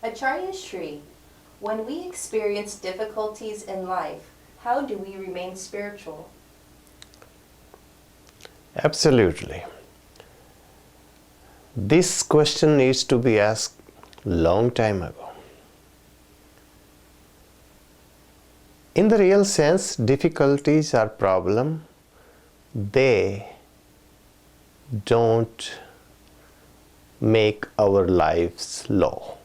Acharya Shri, when we experience difficulties in life, how do we remain spiritual? Absolutely. This question needs to be asked long time ago. In the real sense, difficulties are problem. They don't make our lives low.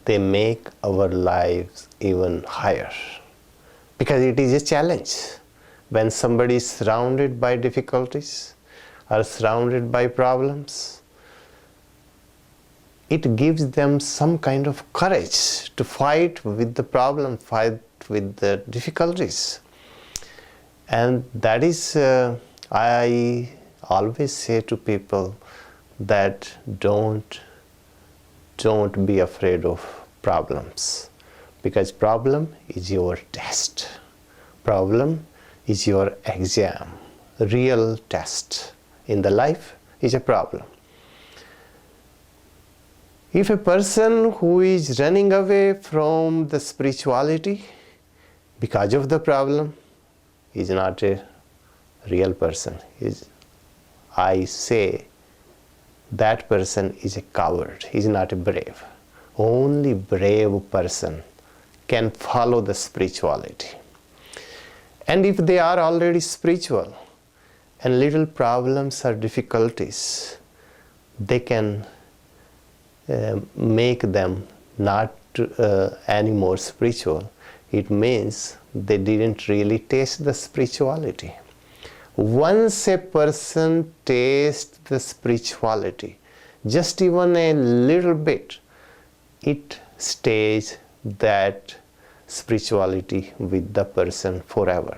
They make our lives even higher. Because it is a challenge. When somebody is surrounded by difficulties or surrounded by problems, it gives them some kind of courage to fight with the problem, fight with the difficulties. And that is, I always say to people that don't be afraid of problems, because problem is your test. Problem is your exam. Real test in the life is a problem. If a person who is running away from the spirituality because of the problem is not a real person. I say that person is a coward. He is not a brave. Only brave person can follow the spirituality. And if they are already spiritual and little problems or difficulties, they can make them not any more spiritual. It means they didn't really taste the spirituality. Once a person tastes the spirituality, just even a little bit, it stays that spirituality with the person forever.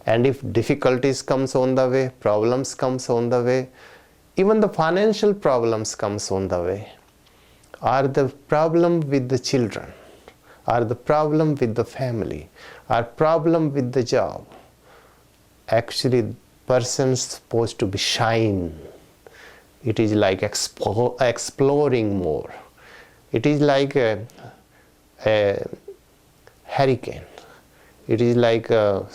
And if difficulties comes on the way, problems comes on the way, even the financial problems comes on the way, or the problem with the children, or the problem with the family, or problem with the job, actually person's supposed to be shine. It is like exploring more. It is like a hurricane. It is like a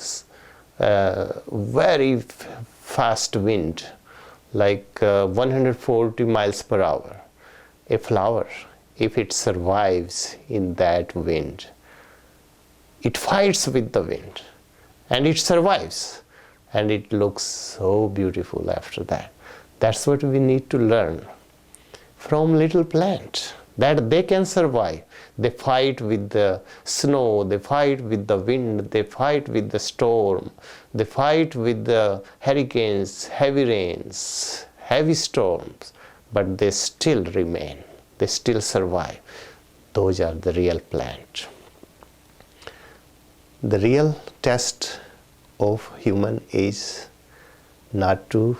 very fast wind, like 140 miles per hour. A flower, if it survives in that wind, it fights with the wind and it survives, and it looks so beautiful after that. That's what we need to learn from little plant, that they can survive. They fight with the snow, they fight with the wind, they fight with the storm, they fight with the hurricanes, heavy rains, heavy storms, but they still remain, they still survive. Those are the real plant. The real test of human is not to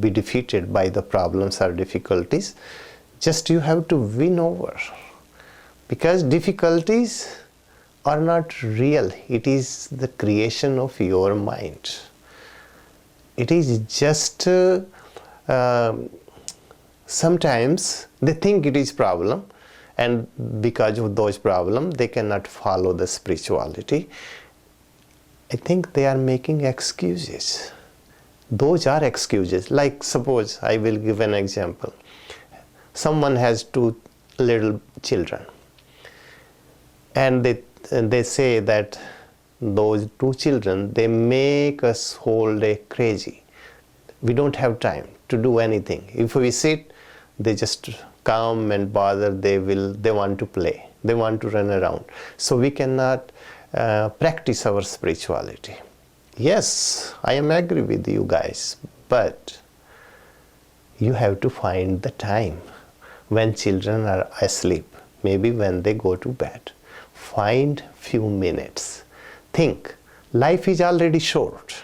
be defeated by the problems or difficulties. Just you have to win over, because difficulties are not real. It is the creation of your mind. It is just sometimes they think it is problem, and because of those problems they cannot follow the spirituality. I think they are making excuses. Those are excuses. Like suppose, I will give an example. Someone has 2 little children, and they say that those 2 children, they make us whole day crazy. We don't have time to do anything. If we sit, they just come and bother. They want to play, they want to run around. So we cannot practice our spirituality. Yes, I am agree with you guys, but you have to find the time when children are asleep, maybe when they go to bed. Find few minutes. Think, life is already short.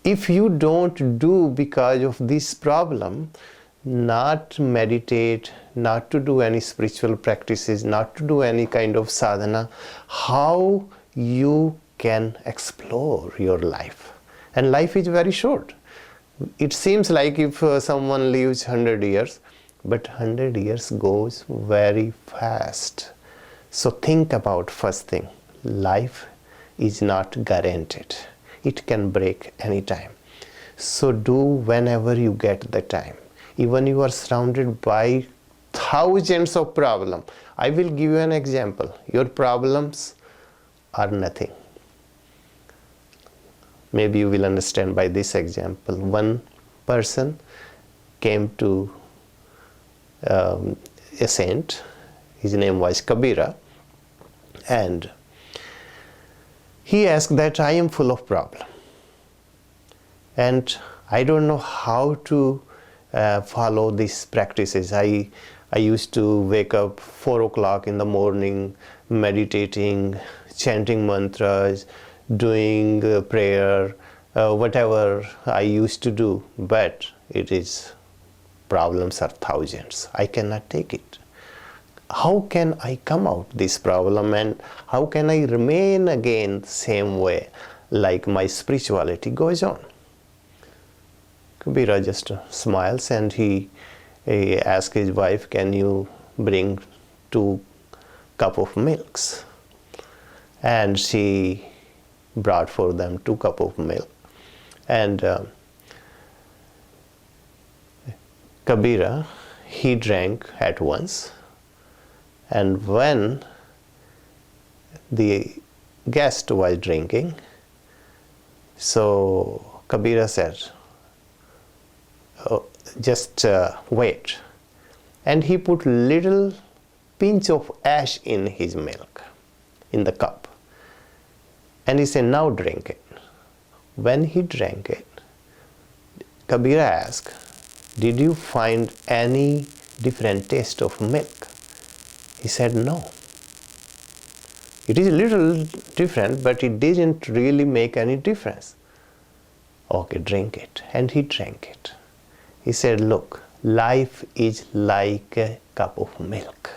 If you don't do because of this problem, not meditate, not to do any spiritual practices, not to do any kind of sadhana, how you can explore your life? And life is very short. It seems like if someone lives 100 years, but 100 years goes very fast. So think about first thing, life is not guaranteed. It can break anytime. So do whenever you get the time. Even you are surrounded by thousands of problems. I will give you an example. Your problems are nothing. Maybe you will understand by this example. One person came to a saint. His name was Kabira. And he asked that I am full of problems. And I don't know how to follow these practices. I used to wake up 4 o'clock in the morning, meditating, chanting mantras, doing prayer, whatever I used to do. But problems are thousands. I cannot take it. How can I come out this problem, and how can I remain again same way like my spirituality goes on? Kabira just smiles and he asks his wife, can you bring 2 cups of milks? And she brought for them 2 cups of milk. And Kabira, he drank at once. And when the guest was drinking, so Kabira said, oh, just wait. And he put little pinch of ash in his milk, in the cup. And he said, now drink it. When he drank it, Kabira asked, did you find any different taste of milk? He said, no. It is a little different, but it didn't really make any difference. Okay, drink it. And he drank it. He said, look, life is like a cup of milk.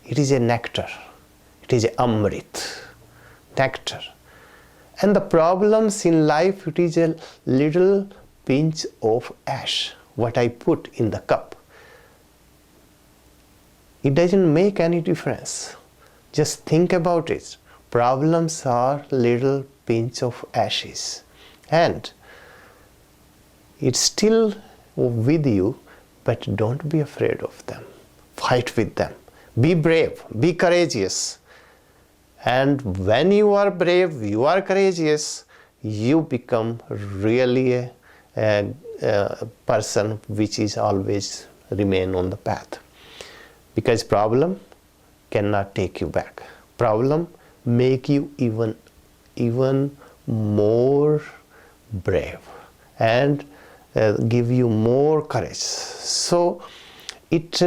It is a nectar. It is a amrit, nectar. And the problems in life, it is a little pinch of ash, what I put in the cup. It doesn't make any difference. Just think about it. Problems are little pinch of ashes. And it's still with you, but don't be afraid of them. Fight with them. Be brave. Be courageous. And when you are brave, you are courageous, you become really a person which is always remain on the path. Because problem cannot take you back. Problem make you even more brave and give you more courage. So it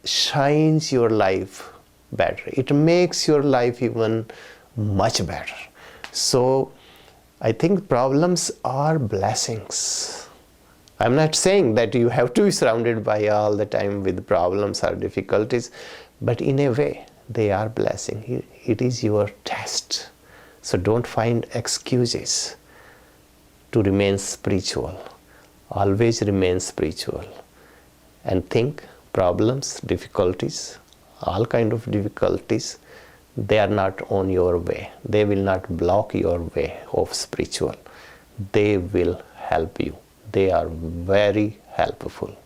shines your life better. It makes your life even much better. So I think problems are blessings. I'm not saying that you have to be surrounded by all the time with problems or difficulties, but in a way they are blessing. It is your test. So don't find excuses to remain spiritual. Always remain spiritual and think problems, difficulties, all kind of difficulties, they are not on your way. They will not block your way of spiritual. They will help you. They are very helpful.